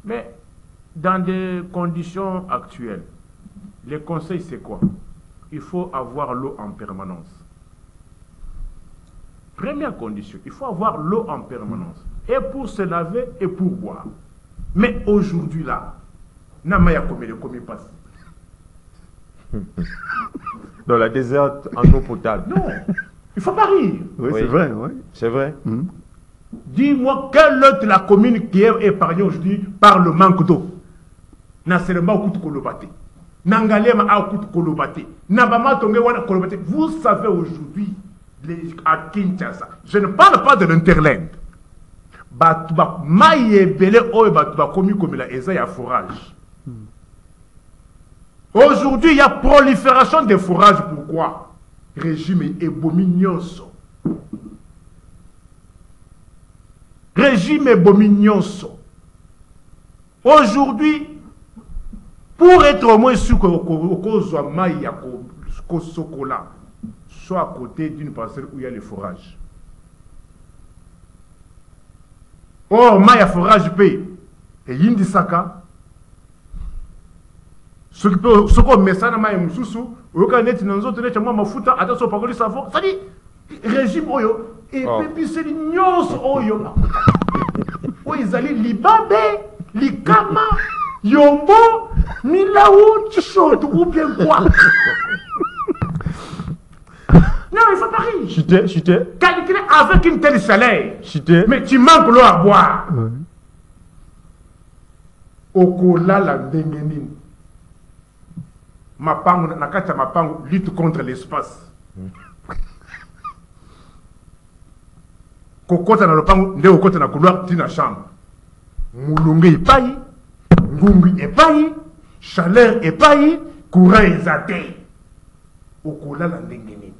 Mais dans des conditions actuelles, les conseils c'est quoi? Il faut avoir l'eau en permanence. Première condition, il faut avoir l'eau en permanence. Et pour se laver et pour boire. Mais aujourd'hui là, Namaya comme passe. Dans la déserte en eau potable. Non, il ne faut pas rire. Oui, c'est vrai. Oui. C'est vrai. Dis-moi, quelle est la commune qui est épargnée aujourd'hui par le manque d'eau? Naselema Kout Kolobate. Nangalema Akout Kolobate. Nabama Tonge Wana Kolobate. Vous savez aujourd'hui, à Kinshasa, je ne parle pas de l'interland. Batuba Maye Bele Oe Batuba Komi Komila Eza ya forage. Aujourd'hui, il y a prolifération des forages. Pourquoi? Régime Ebomignoso. Régime Ebomignoso. Aujourd'hui, pour être au moins sûr que Maïa Sokola soit à côté d'une parcelle où il y a les forages. Or, Maïa forage paye. Et Yindi Saka. Ce qu'on met ça dans ma moussou, ou quand net dans autres net moi mafuta attention pas que le savon, ça dit régime oyo et puis c'est l'ignos oyo. O izali libabe, likama, yombo, milaou, tchot ou bien quoi. Non, il faut pas rire. Chuter. Calculer avec une telle salaire. Chuter. Mais tu manques l'eau à boire. Okola la dengenine. Mapango, nakata mapango, lutte contre l'espace. Kokota na lopango, nde okota na couloir, tina chambre. Moulungue epayi, ngungu epayi, chaleur epayi, courant ezate. Okola la ndengeni.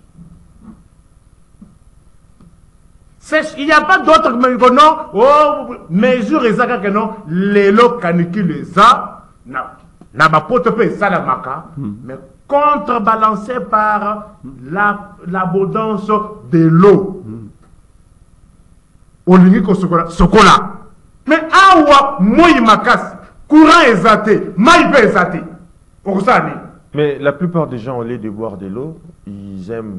Il n'y a pas d'autre non, oh, mesure ezaka que non, les lots canicule les a, mais contrebalancé par l'abondance de l'eau. Sokola. Mais awa moyi makasi, courant exaté, maïbe exaté. Mais la plupart des gens, au lieu de boire de l'eau, ils aiment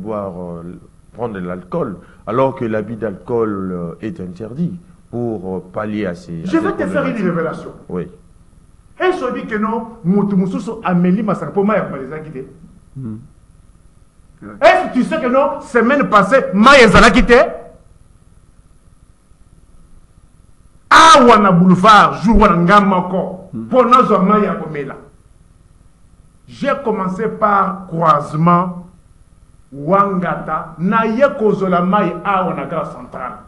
prendre de l'alcool, alors que l'abus d'alcool est interdit pour pallier à ces... Je vais te faire une révélation. Oui. Est-ce qu'on dit que non, Moutoumousou Amélie Massakpoma et Malezakite? Est-ce que tu sais que non, semaine passée, Maïzalakite? Ah, Wana Boulevard, jour Wana Ngamako, pour nos Maya Komela. J'ai commencé par croisement Wangata, Naye Kozola Maï à Wanagra centrale.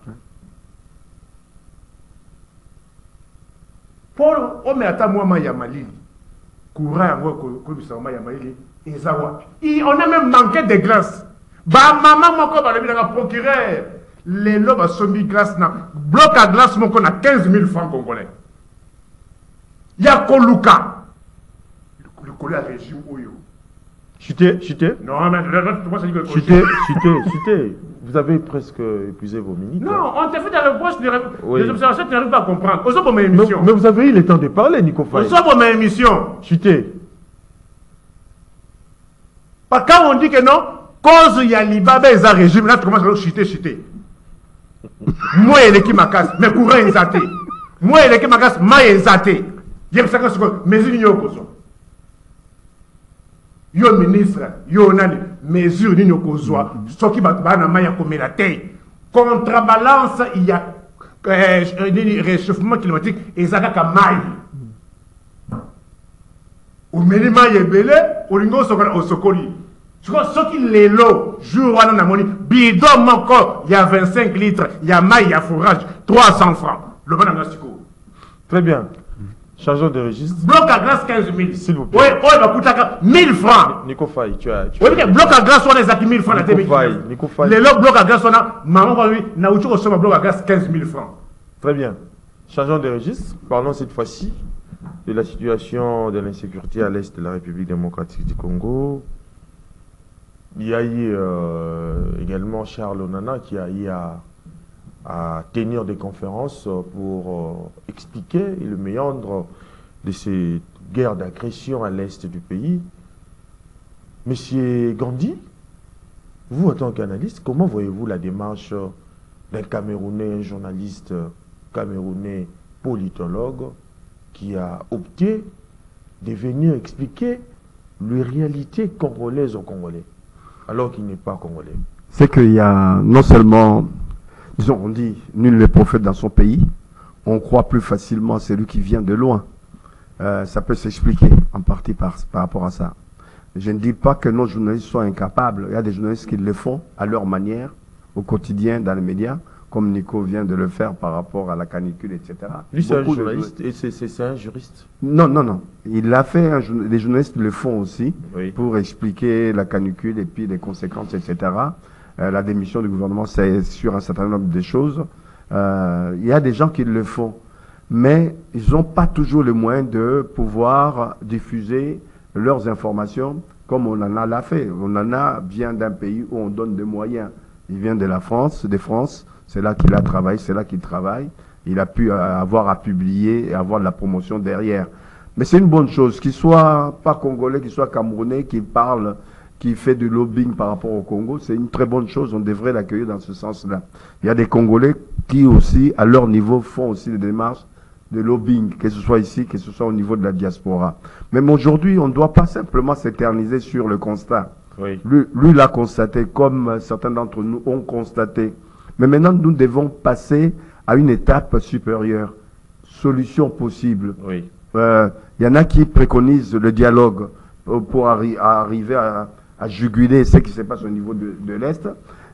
Pour Omeata Mouama Yamalili, courant Kobisama Yamalili, Ezawa. On a même manqué de glace. Bah, maman, mon corps, il a procuré les lobes à sombi glace. Bloc à glace, mon corps, a 15 000 francs congolais. Il y a Koluka. Le collègue à régime Oyo. Chuté. Non, mais pourquoi ça dit que Chuté. Vous avez presque épuisé vos minutes. Non, on t'a fait des reproches, Oui. des observations, tu n'arrives pas à comprendre. On sort pour ma émission. Mais vous avez eu le temps de parler, Nico On Faye. sort pour ma émission. Chuté. Quand on dit que non, cause il y a l'Ibaba et un régime, là tu commences à chuter. Moi, il est qui m'a cassé, mais courant est zaté. Moi, il est qui m'a cassé, ma est zaté. Il y a 50 secondes, mais il y a yo ministre, yo nani, mesure ni nokozwa, ce qui va na maya comme la terre. Contrebalance, il y a réchauffement climatique et ça ka maille. Au minimum il est belé, au lingo au sokoli. Ce qui les lots, jour où on a moni, bidon manco, il y a 25 litres, il y a maille, il y a fourrage, 300 francs. Le bon angastico. Très bien. Changeons de registre. Bloc à glace 15 000. S'il vous plaît. Oui, bah coûte 1000 francs. Nico Faye, tu as. Oui, mais bloc à glace, on a les 1000 francs. Nico Faye. Les lots bloc à glace, on a. Maman, on a eu un bloc à glace 15 000 francs. Très bien. Changeons de registre. Parlons cette fois-ci de la situation de l'insécurité à l'est de la République démocratique du Congo. Il y a eu également Charles Onana qui a eu à tenir des conférences pour expliquer le méandre de ces guerres d'agression à l'est du pays. Monsieur Gandhi, vous en tant qu'analyste, comment voyez-vous la démarche d'un Camerounais, un journaliste camerounais politologue qui a opté de venir expliquer les réalités congolaises aux Congolais, alors qu'il n'est pas congolais? C'est qu'il y a non seulement, disons, on dit nul n'est prophète dans son pays, on croit plus facilement à celui qui vient de loin. Ça peut s'expliquer en partie par rapport à ça. Je ne dis pas que nos journalistes soient incapables. Il y a des journalistes qui le font à leur manière, au quotidien, dans les médias, comme Nico vient de le faire par rapport à la canicule, etc. Lui, c'est un journaliste et c'est un juriste. Non. Il l'a fait, les journalistes le font aussi, Oui. pour expliquer la canicule et puis les conséquences, etc. La démission du gouvernement, c'est sur un certain nombre de choses. Il y a des gens qui le font, mais ils n'ont pas toujours le moyen de pouvoir diffuser leurs informations comme Onana l'a fait. Onana vient d'un pays où on donne des moyens. Il vient de la France, c'est là qu'il a travaillé, c'est là qu'il travaille. Il a pu avoir à publier et avoir de la promotion derrière. Mais c'est une bonne chose, qu'il soit pas congolais, qu'il soit camerounais, qu'il parle, qui fait du lobbying par rapport au Congo, c'est une très bonne chose, on devrait l'accueillir dans ce sens-là. Il y a des Congolais qui aussi, à leur niveau, font aussi des démarches de lobbying, que ce soit ici, que ce soit au niveau de la diaspora. Même aujourd'hui, on ne doit pas simplement s'éterniser sur le constat. Oui. Lui l'a constaté, comme certains d'entre nous ont constaté. Mais maintenant, nous devons passer à une étape supérieure. Solution possible. Oui. Il y en a qui préconisent le dialogue pour arriver à juguler ce qui se passe au niveau de l'Est.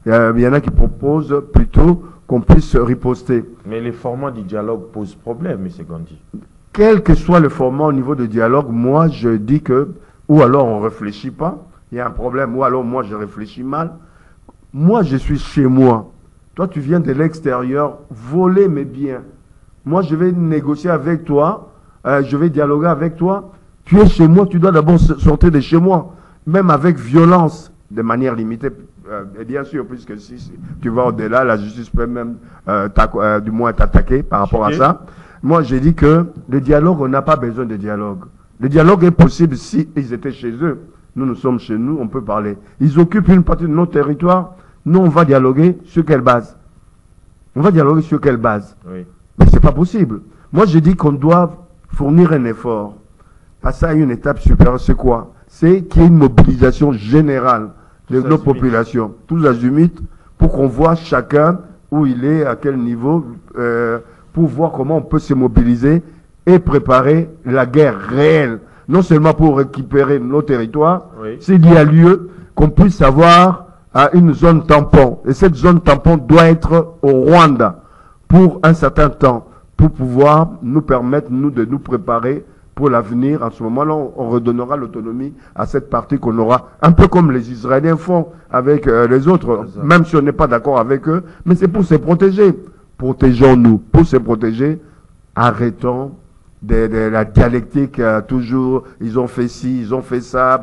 Il y en a qui proposent plutôt qu'on puisse riposter. Mais les formats du dialogue posent problème, M. Gandhi. Quel que soit le format au niveau de dialogue, moi je dis que, ou alors on ne réfléchit pas, il y a un problème, ou alors moi je réfléchis mal. Moi je suis chez moi. Toi tu viens de l'extérieur voler mes biens. Moi je vais négocier avec toi, je vais dialoguer avec toi. Tu es chez moi, tu dois d'abord sortir de chez moi, même avec violence, de manière limitée. Et bien sûr, puisque si tu vas au-delà, la justice peut même du moins t'attaquer par rapport à ça. Moi, j'ai dit que le dialogue, on n'a pas besoin de dialogue. Le dialogue est possible si ils étaient chez eux. Nous sommes chez nous, on peut parler. Ils occupent une partie de notre territoire. Nous, on va dialoguer sur quelle base? On va dialoguer sur quelle base? Oui. Mais c'est pas possible. Moi, j'ai dit qu'on doit fournir un effort. Passer à une étape supérieure, c'est quoi? C'est qu'il y ait une mobilisation générale de nos populations, tous azimuts, pour qu'on voit chacun où il est, à quel niveau, pour voir comment on peut se mobiliser et préparer la guerre réelle. Non seulement pour récupérer nos territoires, Oui. s'il y a lieu qu'on puisse avoir une zone tampon. Et cette zone tampon doit être au Rwanda pour un certain temps, pour pouvoir nous permettre, nous, de nous préparer pour l'avenir. En ce moment-là, on redonnera l'autonomie à cette partie qu'on aura, un peu comme les Israéliens font avec les autres, même si on n'est pas d'accord avec eux, mais c'est pour se protéger. Protégeons-nous. Pour se protéger, arrêtons de la dialectique, toujours, ils ont fait ci, ils ont fait ça,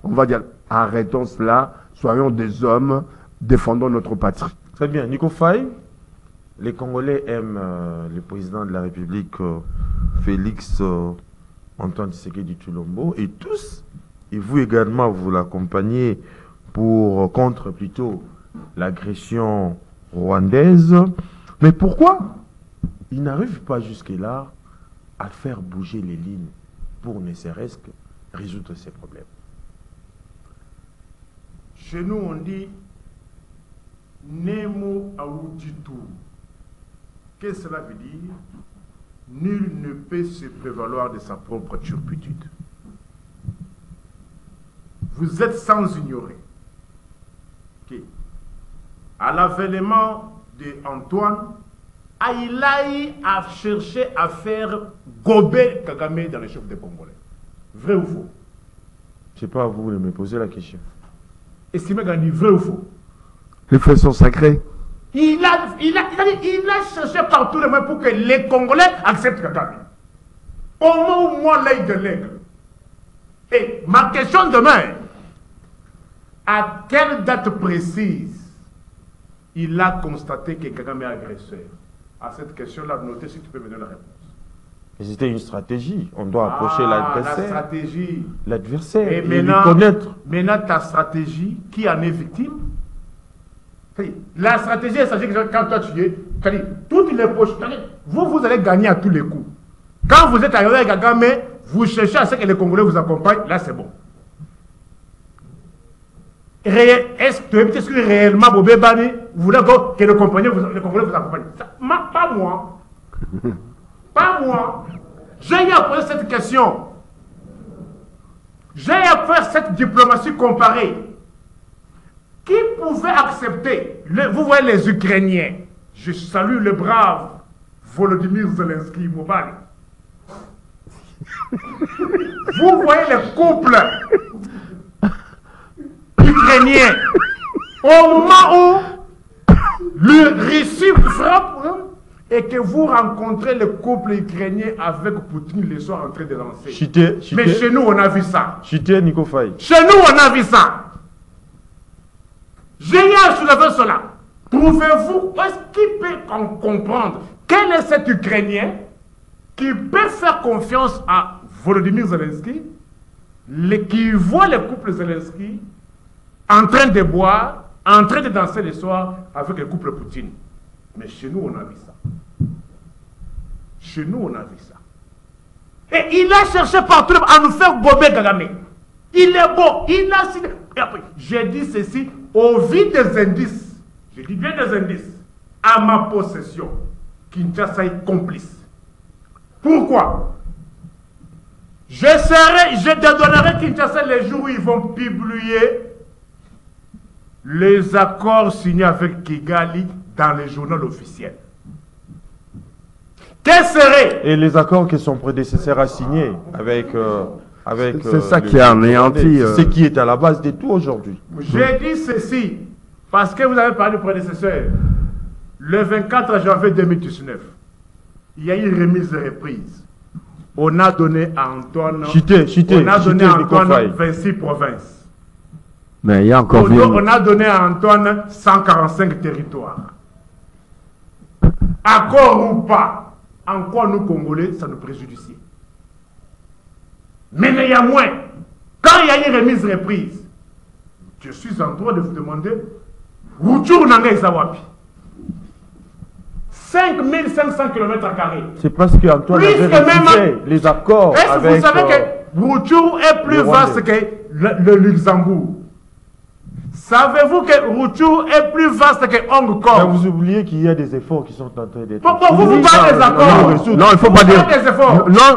on va dire, arrêtons cela, soyons des hommes, défendons notre patrie. Très bien. Nico Faye, les Congolais aiment le président de la République, Félix Antoine Tshisekedi Tshilombo, et tous, et vous également, vous l'accompagnez contre plutôt l'agression rwandaise. Mais pourquoi il n'arrive pas jusque-là à faire bouger les lignes pour ne serait-ce que résoudre ces problèmes? Chez nous, on dit Nemo Aouditou. Qu'est-ce que cela veut dire? Nul ne peut se prévaloir de sa propre turpitude. Vous êtes sans ignorer que, à l'avènement d'Antoine, Aïlaï a cherché à faire gober Kagame dans le chef des Congolais. Vrai ou faux? Je ne sais pas, vous me posez la question. Estimez Gandhi, vrai ou faux? Les faits sont sacrés. Il a cherché par tous les moyens pour que les Congolais acceptent Kagame. Au moins l'œil de l'aigle. Et ma question demain, à quelle date précise il a constaté que Kagame est agresseur? À cette question-là, notez si tu peux me donner la réponse. C'était une stratégie. On doit approcher l'adversaire. La stratégie. L'adversaire. Et lui connaître. Maintenant, ta stratégie, qui en est victime? La stratégie, il s'agit que quand toi tu es, toutes les poches, vous allez gagner à tous les coups. Quand vous êtes arrivé avec Kagame, vous cherchez à ce que les Congolais vous accompagnent, là c'est bon. Est-ce que réellement Bobé Bani, vous voulez que les Congolais vous accompagnent? Pas moi. Pas moi. J'ai eu à poser cette question. J'ai eu à faire cette diplomatie comparée. Qui pouvait accepter, vous voyez les Ukrainiens, je salue le brave Volodymyr Zelensky Mobali. Vous voyez les couples ukrainiens, au moment où le Russie frappe et que vous rencontrez le couple ukrainien avec Poutine le soir en train de lancer. Mais chez nous on a vu ça. Nico Faye. Chez nous on a vu ça. J'ai eu à soulever cela. Trouvez-vous, est-ce qu'il peut comprendre quel est cet Ukrainien qui peut faire confiance à Volodymyr Zelensky, qui voit le couple Zelensky en train de boire, en train de danser le soir avec le couple Poutine? Mais chez nous, on a vu ça. Chez nous, on a vu ça. Et il a cherché partout à nous faire gober Kagame. Il est beau, il a signé. Et après, j'ai dit ceci au vu des indices, je dis bien des indices, à ma possession, Kinshasa est complice. Pourquoi? Je donnerai Kinshasa les jours où ils vont publier les accords signés avec Kigali dans les journaux officiels. Quels seraient? Et les accords que son prédécesseur a signés avec c'est ça qui a anéanti. C'est ce qui est à la base de tout aujourd'hui. J'ai dit ceci parce que vous avez parlé du prédécesseur. Le 24 janvier 2019, il y a eu une remise de reprise. On a donné à Antoine. On a donné à Antoine 26 provinces. Mais il y a encore on a donné à Antoine 145 territoires. Accord ou pas, en quoi nous Congolais, ça nous préjudicie. Mais il y a moins. Quand il y a une remise reprise, je suis en droit de vous demander, Routour Nanga Isawapi. 5500 km². C'est parce qu'Antoine avait refusé les accords. Est-ce que vous savez que Routour est plus vaste que le Luxembourg? Savez-vous que Routour est plus vaste que Hong Kong? Mais vous oubliez qu'il y a des efforts qui sont en train d'être... Pourquoi vous parlez des accords? Non, il ne faut pas dire...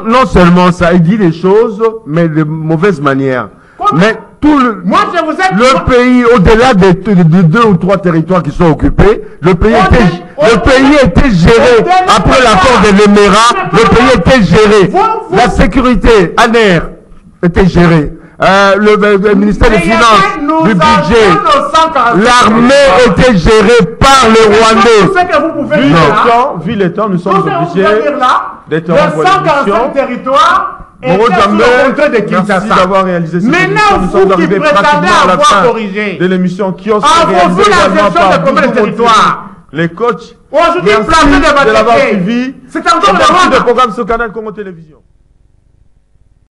Non seulement ça, il dit les choses, mais de mauvaise manière. Mais tout le pays, au-delà des 2 ou 3 territoires qui sont occupés, le pays était géré. Après l'accord de l'Émirat, le pays était géré. La sécurité, ANER, était gérée. le ministère des Finances, du budget, l'armée était gérée par les Rwandais. Vu les temps, nous sommes obligés d'être en les 145 territoires étaient sous le contrôle de Kinshasa. Merci d'avoir réalisé cette Maintenant, émission. Nous vous sommes qui arrivés prétendez pratiquement à la avoir fin corrigé, de l'émission Kiosque avons-vous réalisée la également gestion par de combien de Boubou territoires? Les coachs. Aujourd'hui, Merci placez de l'avoir de suivi. C'est encore Merci le de Rwanda. programme sur Canal Congo Télévision.